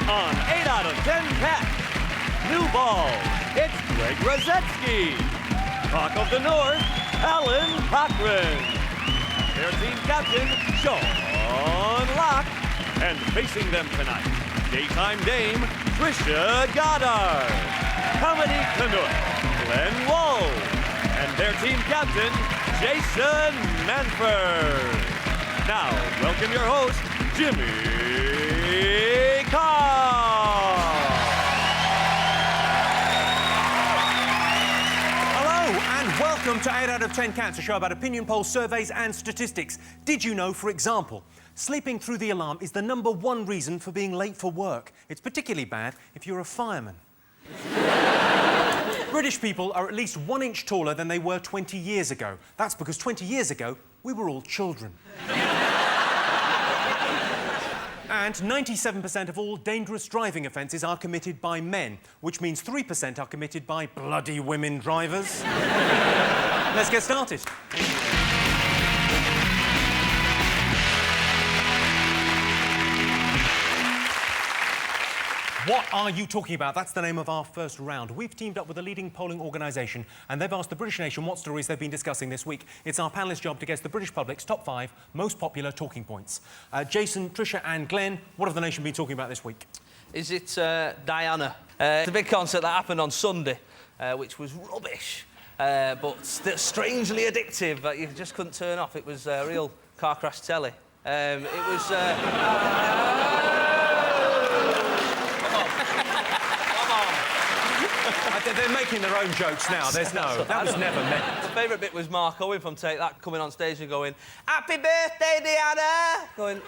On 8 out of 10 Cats, new ball, it's Greg Rosetsky. Rock of the North, Alan Cochran. Their team captain, Sean Locke. And facing them tonight, daytime dame, Trisha Goddard. Comedy Canuck, Glenn Wall. And their team captain, Jason Manford. Now, welcome your host, Jimmy Carr. Hello, and welcome to 8 out of 10 Cats, a show about opinion polls, surveys and statistics. Did you know, for example, sleeping through the alarm is the #1 reason for being late for work? It's particularly bad if you're a fireman. British people are at least 1 inch taller than they were 20 years ago. That's because 20 years ago, we were all children. And 97% of all dangerous driving offences are committed by men, which means 3% are committed by bloody women drivers. Let's get started. What are you talking about? That's the name of our first round. We've teamed up with a leading polling organisation and they've asked the British nation what stories they've been discussing this week. It's our panellists' job to guess the British public's top 5 most popular talking points. Jason, Trisha and Glenn, what have the nation been talking about this week? Is it Diana? It's a big concert that happened on Sunday, which was rubbish, but strangely addictive that you just couldn't turn off. It was real car crash telly. It was... They're making their own jokes now. There's no... That was never meant. My favourite bit was Mark Owen from Take That coming on stage and going, "Happy birthday, Diana!" Going,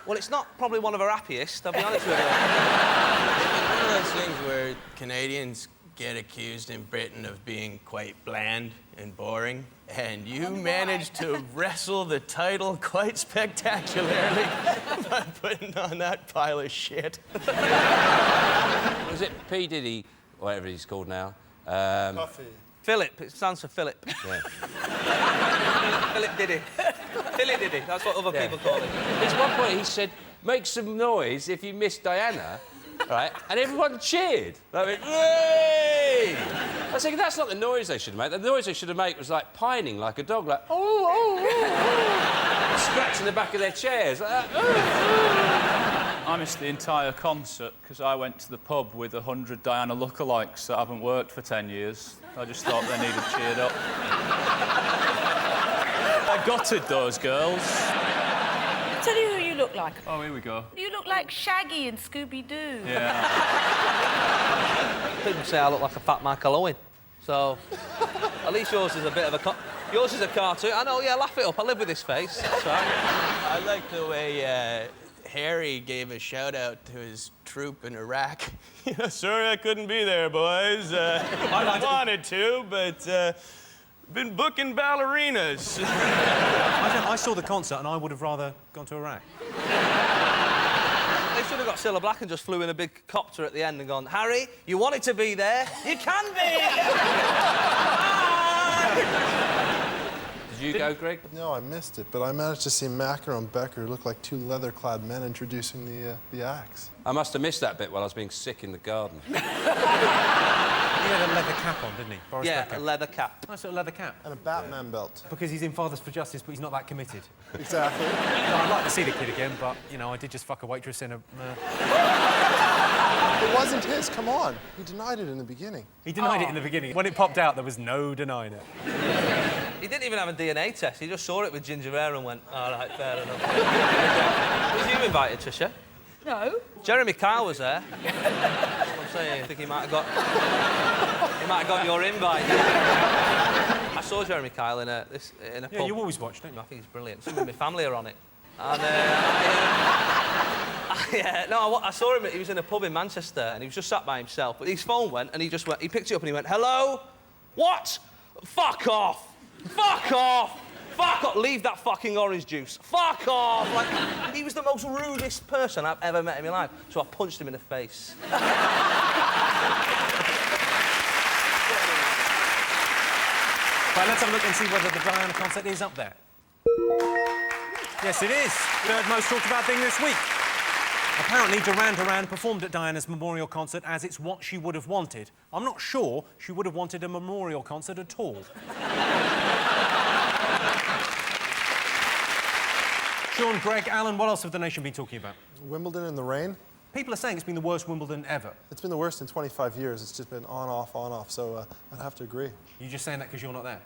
well, it's not probably one of her happiest, I'll be honest with you. One of those things where Canadians get accused in Britain of being quite bland and boring, and you managed to wrestle the title quite spectacularly by putting on that pile of shit. Was it P. Diddy, whatever he's called now? Coffee. Philip, it stands for Philip. Yeah. Philip Diddy. Philip Diddy, that's what other people call him. At one point he said, "Make some noise if you miss Diana," right? And everyone cheered. They went, "Yay!" I was thinking, that's not the noise they should make. The noise they should have made was like pining like a dog, like, "Oh, oh, oh, oh." Scratching the back of their chairs, like that. Oh, oh. I missed the entire concert because I went to the pub with 100 Diana lookalikes that haven't worked for 10 years. I just thought they needed cheered up. I gutted those girls. I'll tell you who you look like. Oh, here we go. You look like Shaggy and Scooby-Doo. Yeah. People say I look like a fat Michael Owen. So, at least yours is a bit of a... Yours is a cartoon. I know, yeah, laugh it up. I live with this face. That's right. I like the way Harry gave a shout-out to his troop in Iraq. Sorry I couldn't be there, boys. I wanted to, but been booking ballerinas. I saw the concert and I would have rather gone to Iraq. They should have got Cilla Black and just flew in a big copter at the end and gone, "Harry, you wanted to be there. You can be!" Did you go, Greg? No, I missed it, but I managed to see Macker and Becker look like 2 leather-clad men introducing the acts. I must have missed that bit while I was being sick in the garden. He had a leather cap on, didn't he? Boris Yeah, Becker. a leather cap. Nice little leather cap. And a Batman belt. Because he's in Fathers for Justice, but he's not that committed. Exactly. No, I'd like to see the kid again, but, you know, I did just fuck a waitress in a... It wasn't his, come on. He denied it in the beginning. He denied it in the beginning. When it popped out, there was no denying it. He didn't even have a DNA test. He just saw it with ginger hair and went, "All right, fair enough." Was you invited, Trisha? No. Jeremy Kyle was there. That's what I'm saying. I think he might have got your invite. I saw Jeremy Kyle in a pub. Yeah, you always watch, don't you? I think he's brilliant. Some of my family are on it. And I saw him. He was in a pub in Manchester, and he was just sat by himself. But his phone went, and he picked it up, and he went, "Hello, what? Fuck off! Fuck off! Fuck off! Leave that fucking orange juice! Fuck off!" Like, he was the most rudest person I've ever met in my life. So I punched him in the face. Right, let's have a look and see whether the Diana concert is up there. Yes, it is. Third most talked about thing this week. Apparently, Duran Duran performed at Diana's memorial concert as it's what she would have wanted. I'm not sure she would have wanted a memorial concert at all. Sean, Greg, Alan, what else have the nation been talking about? Wimbledon in the rain. People are saying it's been the worst Wimbledon ever. It's been the worst in 25 years. It's just been on, off, so I'd have to agree. You're just saying that because you're not there?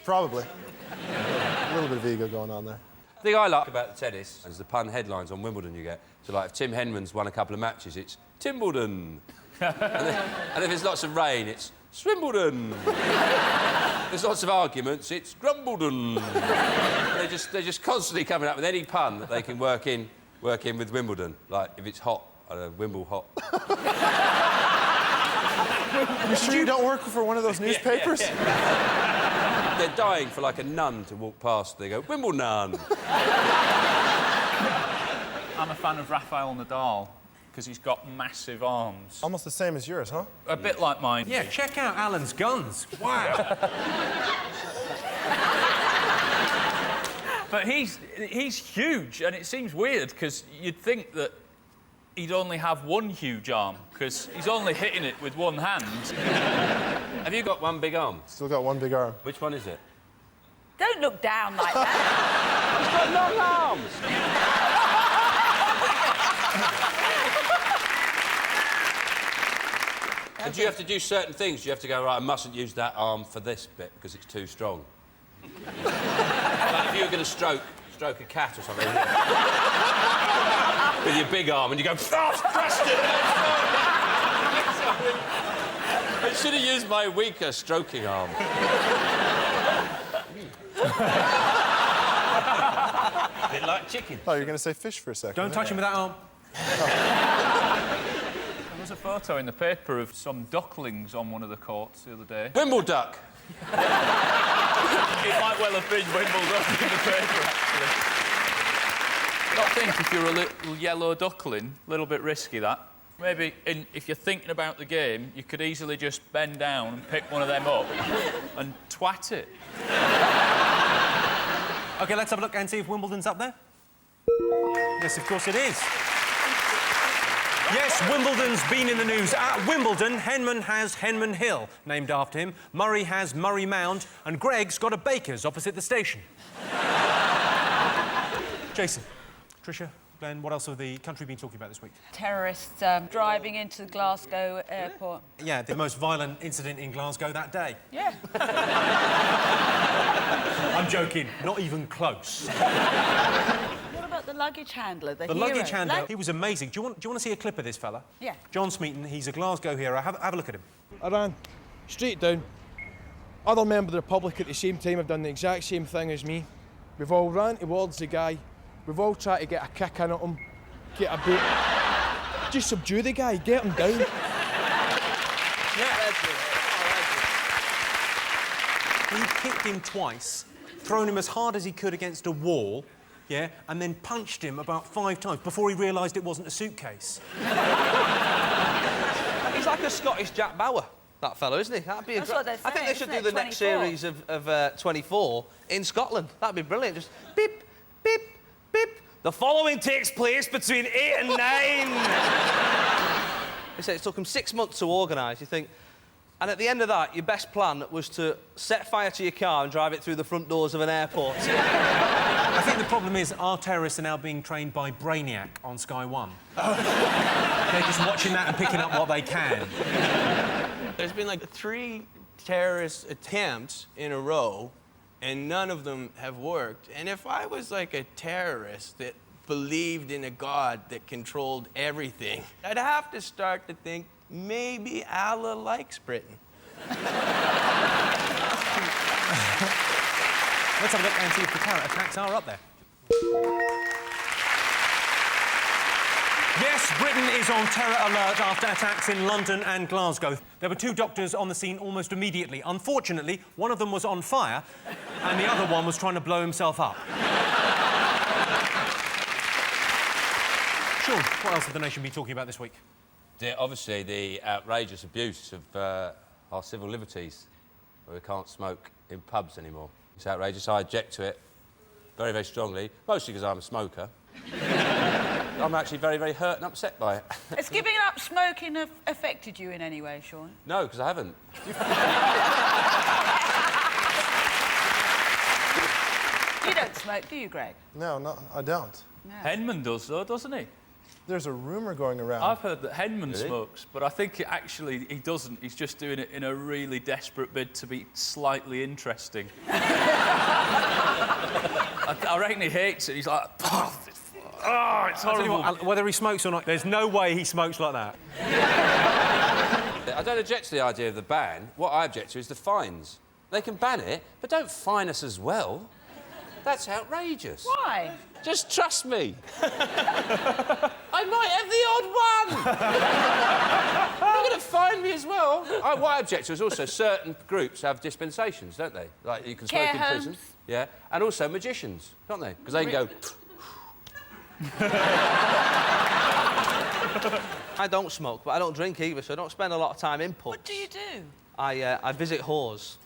Probably. A little bit of ego going on there. The thing I like about the tennis is the pun headlines on Wimbledon you get. So, like, if Tim Henman's won a couple of matches, it's Timbledon. and if there's lots of rain, it's Swimbledon. There's lots of arguments, it's Grumbledon. They're just constantly coming up with any pun that they can work in with Wimbledon. Like, if it's hot, Wimble hot. You sure you don't work for one of those newspapers? They're dying for, like, a nun to walk past. They go, Wimbledon. I'm a fan of Rafael Nadal because he's got massive arms. Almost the same as yours, huh? A bit like mine. Yeah, check out Alan's guns. Wow. But he's huge, and it seems weird because you'd think that he'd only have one huge arm because he's only hitting it with one hand. Have you got one big arm? Still got one big arm. Which one is it? Don't look down like that. He's got long arms. And do you have to do certain things? Do you have to go, right, I mustn't use that arm for this bit because it's too strong? Like if you were going to stroke a cat or something with your big arm and you go, oh, crushed it! I should have used my weaker stroking arm. A bit like chicken. Oh, you're going to say fish for a second. Don't touch him with that arm. There was a photo in the paper of some ducklings on one of the courts the other day. Wimbleduck. It might well have been Wimbledon in the paper, actually. I think if you're a little yellow duckling, a little bit risky, that. Maybe if you're thinking about the game, you could easily just bend down and pick one of them up and twat it. OK, let's have a look and see if Wimbledon's up there. Yes, of course it is. Yes, Wimbledon's been in the news. At Wimbledon, Henman has Henman Hill, named after him. Murray has Murray Mound. And Greg's got a baker's opposite the station. Jason, Tricia, Glenn, what else have the country been talking about this week? Terrorists driving into the Glasgow airport. Yeah, the most violent incident in Glasgow that day. Yeah. I'm joking, not even close. What about the luggage handler, the The hero? luggage handler, he was amazing. Do you want to see a clip of this fella? Yeah. John Smeaton, he's a Glasgow hero. Have a look at him. I ran straight down. Other members of the public at the same time have done the exact same thing as me. We've all ran towards the guy. We've all tried to get a kick in at him, get a bit. Just subdue the guy, get him down. Yeah. He kicked him twice, thrown him as hard as he could against a wall, yeah, and then punched him about 5 times before he realised it wasn't a suitcase. He's like a Scottish Jack Bauer, that fellow, isn't he? That'd be That's what they're I think they saying, should isn't do it? the next 24. series of 24 in Scotland. That'd be brilliant. Just beep, beep, beep. The following takes place between 8 and 9. They say it took them 6 months to organise. You think, and at the end of that, your best plan was to set fire to your car and drive it through the front doors of an airport. I think the problem is our terrorists are now being trained by Brainiac on Sky One. They're just watching that and picking up what they can. There's been like 3 terrorist attempts in a row, and none of them have worked. And if I was like a terrorist that believed in a god that controlled everything, I'd have to start to think maybe Allah likes Britain. Let's have a look and see if the terror attacks are up there. Yes, Britain is on terror alert after attacks in London and Glasgow. There were 2 doctors on the scene almost immediately. Unfortunately, one of them was on fire and the other one was trying to blow himself up. Sean, what else have the nation been talking about this week? Obviously, the outrageous abuse of our civil liberties, where we can't smoke in pubs anymore. It's outrageous. I object to it very, very strongly, mostly because I'm a smoker. I'm actually very, very hurt and upset by it. Has giving up smoking affected you in any way, Sean? No, because I haven't. You don't smoke, do you, Greg? No, I don't. No. Henman does, though, doesn't he? There's a rumour going around. I've heard that Henman Really? smokes, but I think he doesn't. He's just doing it in a really desperate bid to be slightly interesting. I reckon he hates it. He's like, oh, it's I'll tell you horrible. what, whether he smokes or not, there's no way he smokes like that. I don't object to the idea of the ban. What I object to is the fines. They can ban it, but don't fine us as well. That's outrageous. Why? Just trust me. I might have the odd one. You're not going to fine me as well. What I object to is also certain groups have dispensations, don't they? Like you can smoke Care in prison. homes. Yeah, and also magicians, don't they? Because they can go. I don't smoke, but I don't drink either, so I don't spend a lot of time in pubs. What do you do? I visit whores.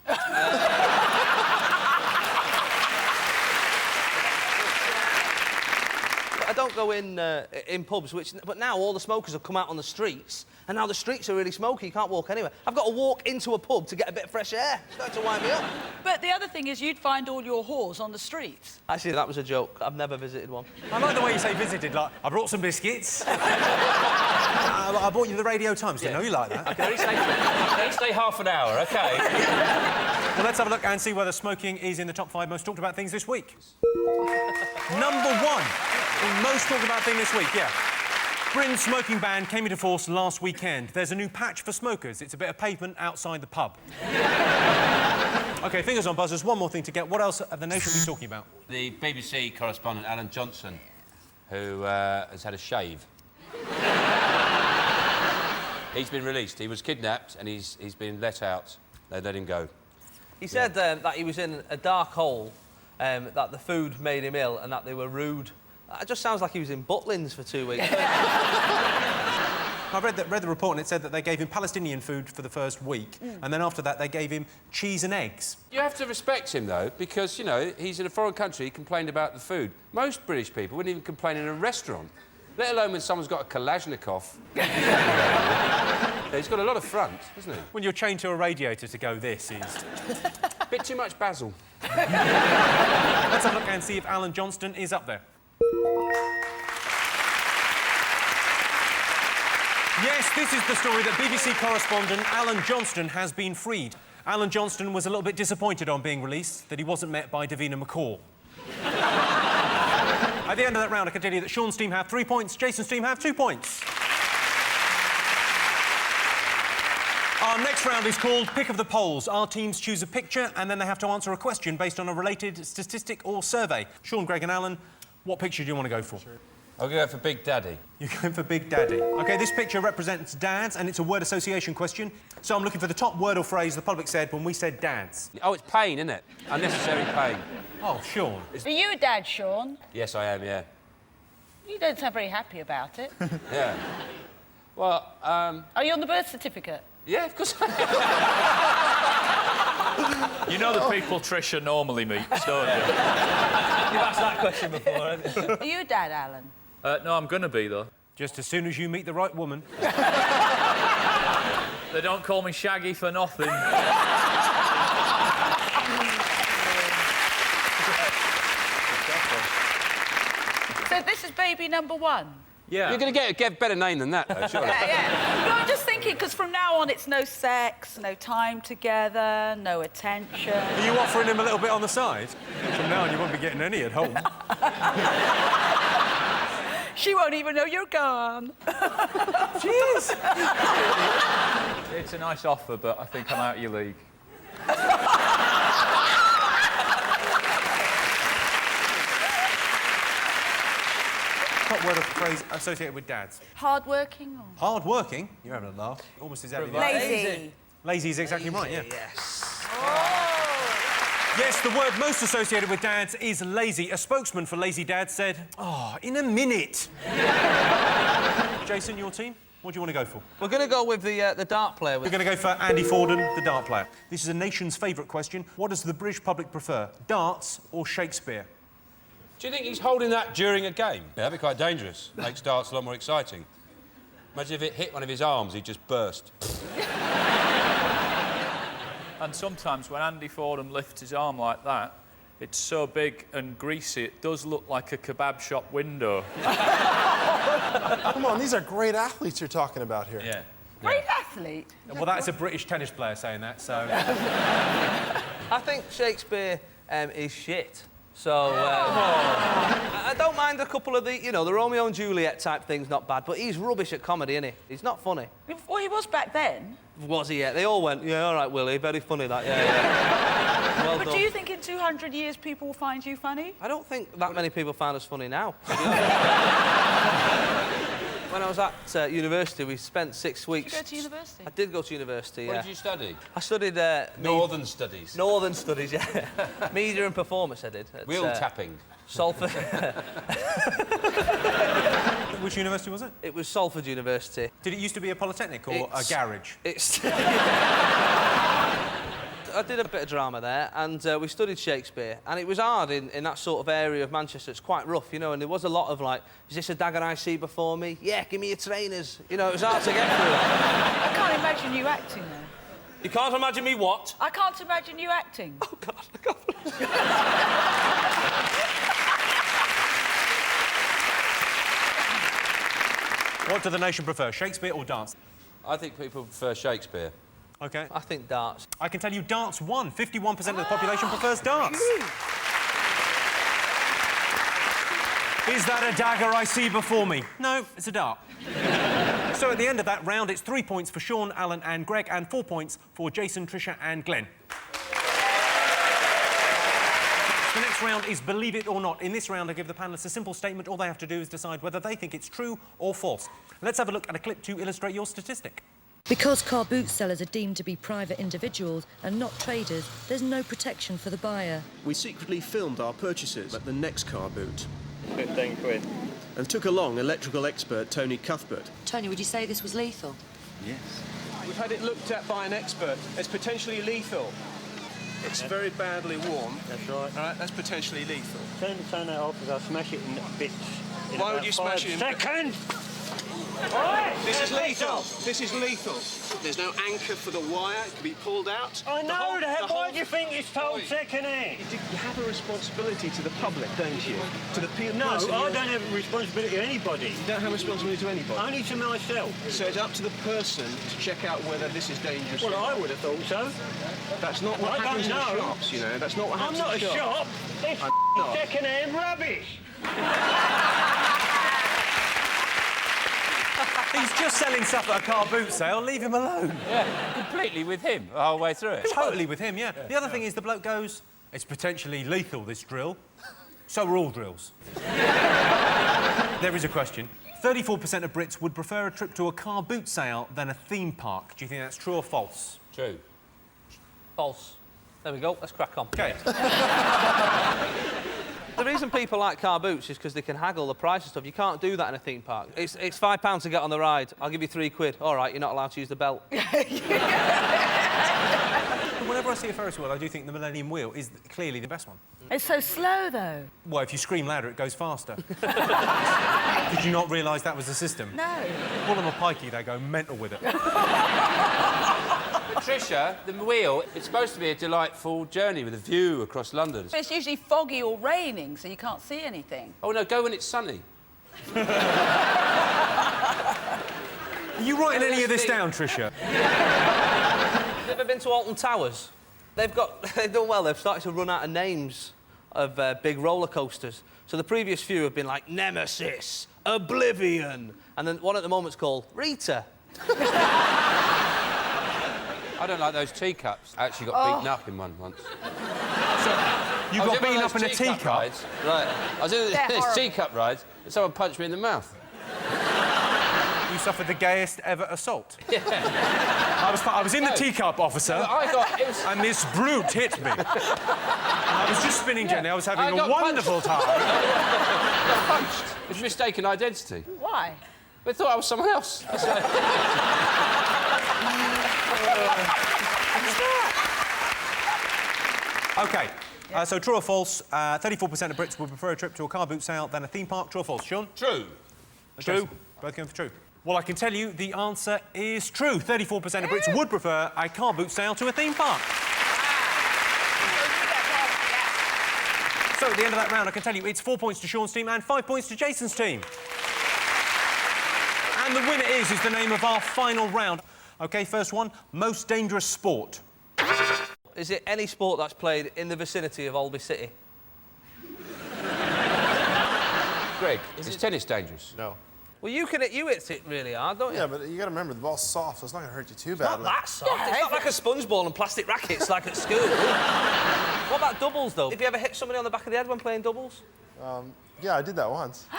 I don't go in pubs, but now all the smokers have come out on the streets, and now the streets are really smoky. You can't walk anywhere. I've got to walk into a pub to get a bit of fresh air. It's starting to wind me up. But the other thing is you'd find all your whores on the streets. Actually, that was a joke. I've never visited one. I like the way you say visited, like, I brought some biscuits. I bought you the Radio Times. Didn't know you like that. I can only stay half an hour, OK? Well, let's have a look and see whether smoking is in the top 5 most talked about things this week. Number 1. Most talked about thing this week, yeah. Britain's smoking ban came into force last weekend. There's a new patch for smokers. It's a bit of pavement outside the pub. OK, fingers on buzzers. One more thing to get. What else of the nation are we talking about? The BBC correspondent, Alan Johnson, who has had a shave. He's been released. He was kidnapped and he's been let out. They let him go. He said that he was in a dark hole, that the food made him ill and that they were rude. It just sounds like he was in Butlins for 2 weeks. I read the report and it said that they gave him Palestinian food for the first week, and then after that they gave him cheese and eggs. You have to respect him, though, because, you know, he's in a foreign country, he complained about the food. Most British people wouldn't even complain in a restaurant, let alone when someone's got a Kalashnikov. He's got a lot of front, hasn't he? When you're chained to a radiator to go, this is... Bit too much basil. Let's have a look and see if Alan Johnston is up there. Yes, this is the story that BBC correspondent Alan Johnston has been freed. Alan Johnston was a little bit disappointed on being released that he wasn't met by Davina McCall. At the end of that round, I can tell you that Sean's team have 3 points, Jason's team have 2 points. Our next round is called Pick of the Polls. Our teams choose a picture and then they have to answer a question based on a related statistic or survey. Sean, Greg and Alan, what picture do you want to go for? Sure. I'll go for Big Daddy. You're going for Big Daddy. OK, this picture represents dads, and it's a word association question. So I'm looking for the top word or phrase the public said when we said dads. Oh, it's pain, isn't it? Unnecessary pain. Oh, Sean. Are you a dad, Sean? Yes, I am, yeah. You don't sound very happy about it. Yeah. Well, Are you on the birth certificate? yeah, of course I am. You know the people Trisha normally meets, don't you? You've asked that question before, haven't you? Are you a dad, Alan? No, I'm going to be, though. Just as soon as you meet the right woman. They don't call me Shaggy for nothing. So this is baby number 1? Yeah. You're going to get a better name than that, though, surely. Yeah. No, I'm just thinking, because from now on it's no sex, no time together, no attention. Are you offering him a little bit on the side? From now on, you won't be getting any at home. She won't even know you're gone. Cheers! It's a nice offer, but I think I'm out of your league. Top word or phrase associated with dads. Hard-working or...? Hard-working. You're having a laugh. Almost as happy. Lazy. Lazy is exactly right, yeah. Yes. Yes, the word most associated with dads is lazy. A spokesman for Lazy Dad said, "Oh, in a minute." Jason, your team? What do you want to go for? We're going to go with the dart player. We're going to go for Andy Forden, the dart player. This is a nation's favourite question. What does the British public prefer, darts or Shakespeare? Do you think he's holding that during a game? Yeah, that'd be quite dangerous. Makes darts a lot more exciting. Imagine if it hit one of his arms, he'd just burst. And sometimes when Andy Fordham lifts his arm like that, it's so big and greasy, it does look like a kebab shop window. Come on, these are great athletes you're talking about here. Yeah. Great athlete. Well, that's a British tennis player saying that, so... I think Shakespeare is shit. So, I don't mind a couple of the, you know, the Romeo and Juliet type things, not bad, but he's rubbish at comedy, isn't he? He's not funny. Well, he was back then. Was he yet? They all went, yeah, all right, Willie, very funny that, yeah. Well But done. do you think in 200 years people will find you funny? I don't think that many people find us funny now. When I was at university, we spent 6 weeks... Did you go to university? I did go to university, yeah. What did you study? I studied... Northern studies. Northern studies, yeah. Media and performance, I did. At, Wheel tapping. Salford. Which university was it? It was Salford University. Did it used to be a polytechnic or a garage? It's... I did a bit of drama there, and we studied Shakespeare, and it was hard in that sort of area of Manchester. It's quite rough, you know, and there was a lot of, like, is this a dagger I see before me? Yeah, give me your trainers. You know, it was hard to get through that. I can't imagine you acting there. You can't imagine me what? I can't imagine you acting. Oh, God, I can't believe it. What do the nation prefer, Shakespeare or dance? I think people prefer Shakespeare. OK. I think darts. I can tell you darts won. 51% of the population prefers darts. Is that a dagger I see before me? No, it's a dart. So at the end of that round, it's 3 points for Sean, Alan and Greg, and 4 points for Jason, Tricia and Glenn. The next round is Believe It or Not. In this round, I give the panellists a simple statement. All they have to do is decide whether they think it's true or false. Let's have a look at a clip to illustrate your statistic. Because car boot sellers are deemed to be private individuals and not traders, there's no protection for the buyer. We secretly filmed our purchases at the next car boot. 15 quid. And took along electrical expert Tony Cuthbert. Tony, would you say this was lethal? Yes. We've had it looked at by an expert. It's potentially lethal. It's very badly worn. That's right. All right, that's potentially lethal. Turn that off because I'll smash it in bits. Why would you smash it in bits? Seconds! This is lethal. This is lethal. There's no anchor for the wire. It can be pulled out. I know that. Why do you think it's told second-hand? You have a responsibility to the public, don't you? To the person. No, I don't have a responsibility to anybody. You don't have a responsibility to anybody. Only to myself. So it's up to the person to check out whether this is dangerous. Well, I would have thought so. That's not what happens in shops, you know. That's not what I'm happens not a shop. It's not. second-hand rubbish. He's just selling stuff at a car boot sale. Leave him alone. Yeah, completely with him the whole way through it. Totally with him, yeah. The other thing is the bloke goes, it's potentially lethal, this drill. So are all drills. There is a question. 34% of Brits would prefer a trip to a car boot sale than a theme park. Do you think that's true or false? True. False. There we go, let's crack on. OK. The reason people like car boots is because they can haggle the price of stuff. You can't do that in a theme park. It's £5 to get on the ride. I'll give you 3 quid. All right, you're not allowed to use the belt. Whenever I see a Ferris wheel, I do think the Millennium Wheel is clearly the best one. It's so slow, though. Well, if you scream louder, it goes faster. Did you not realise that was the system? No. Call them a pikey, they go mental with it. Patricia, the wheel, it's supposed to be a delightful journey with a view across London. But it's usually foggy or raining, so you can't see anything. Oh, no, go when it's sunny. Are you writing any of this down, Tricia? Have you ever been to Alton Towers? They've done well. They've started to run out of names of big roller coasters. So the previous few have been like Nemesis, Oblivion, and then one at the moment's called Rita. I don't like those teacups. I actually got beaten up in one once. You got beaten up in a teacup? Rides. Right. I was in this teacup ride, and someone punched me in the mouth. You suffered the gayest ever assault. Yeah. I was in the teacup, officer, and this brute hit me. And I was just spinning gently. I was having a wonderful time. I got punched. It was mistaken identity. Why? They thought I was someone else. OK, So true or false, 34% of Brits would prefer a trip to a car boot sale than a theme park. True or false? Sean? True. True. Both going for true. Well, I can tell you the answer is true. 34% of Brits would prefer a car boot sale to a theme park. So at the end of that round, I can tell you it's 4 points to Sean's team and 5 points to Jason's team. And the winner is the name of our final round. OK, first one, most dangerous sport. Is it any sport that's played in the vicinity of Alby City? Greg, is tennis dangerous? No. Well, you hit it really hard, don't you? Yeah, but you got to remember the ball's soft, so it's not going to hurt you too It's not badly. that soft. It's not like a sponge ball and plastic rackets like at school. What about doubles, though? Have you ever hit somebody on the back of the head when playing doubles? Yeah, I did that once. Who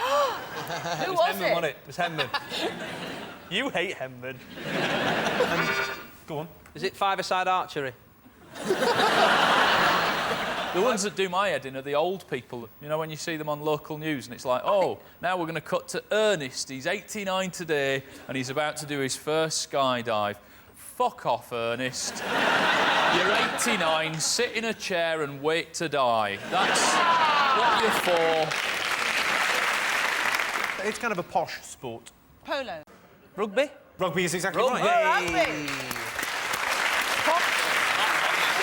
was Henman, wasn't it? It was Henman. You hate Henman. Go on. Is it five-a-side archery? The ones that do my head in are the old people. You know, when you see them on local news and it's like, oh, now we're going to cut to Ernest. He's 89 today and he's about to do his first skydive. Fuck off, Ernest. You're 89, sit in a chair and wait to die. That's what you're for. It's kind of a posh sport. Polo. Rugby? Rugby is exactly Rugby. right. Rugby.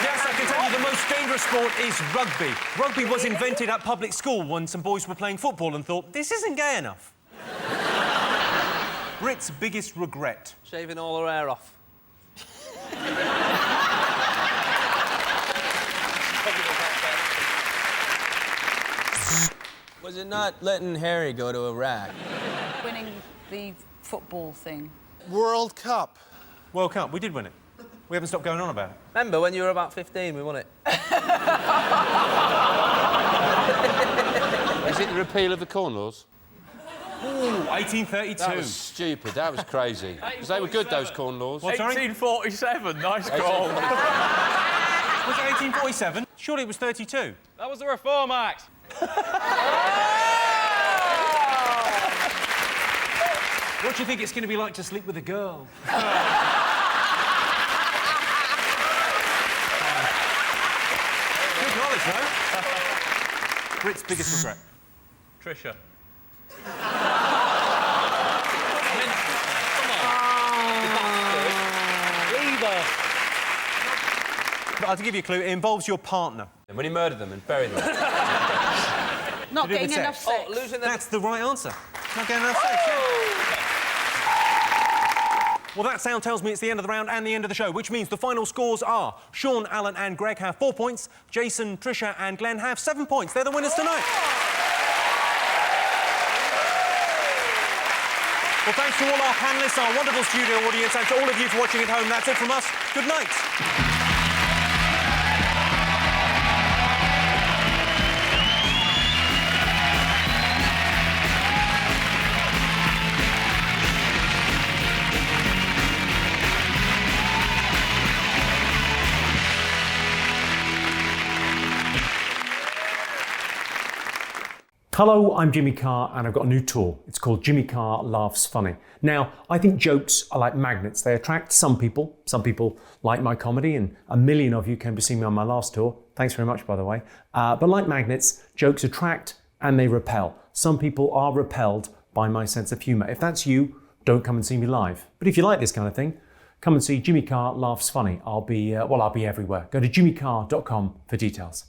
Yes, I can tell you the most dangerous sport is rugby. Rugby was invented at public school when some boys were playing football and thought, this isn't gay enough. Brit's biggest regret. Shaving all her hair off. Was it not letting Harry go to Iraq? Winning the football thing. World Cup. World Cup, we did win it. We haven't stopped going on about it. Remember when you were about 15, we won it? Is it the repeal of the Corn Laws? Ooh, 1832. That was stupid. That was crazy. Because they were good, those Corn Laws. What, sorry? 1847, nice call. Was it 1847? Surely it was 32. That was the Reform Act. What do you think it's going to be like to sleep with a girl? Good knowledge, though. Brit's biggest regret. Trisha. I'll give you a clue. It involves your partner. And when he murdered them and buried them. Not To do with getting enough sex. sex. Oh, losing the... That's the right answer. Not getting enough sex. Yeah. Well, that sound tells me it's the end of the round and the end of the show, which means the final scores are Sean, Alan and Greg have 4 points, Jason, Trisha and Glenn have 7 points. They're the winners tonight. Well, thanks to all our panellists, our wonderful studio audience, and to all of you for watching at home. That's it from us. Good night. Hello, I'm Jimmy Carr and I've got a new tour. It's called Jimmy Carr Laughs Funny. Now, I think jokes are like magnets. They attract some people. Some people like my comedy and 1 million of you came to see me on my last tour. Thanks very much, by the way. But like magnets, jokes attract and they repel. Some people are repelled by my sense of humour. If that's you, don't come and see me live. But if you like this kind of thing, come and see Jimmy Carr Laughs Funny. I'll be everywhere. Go to jimmycarr.com for details.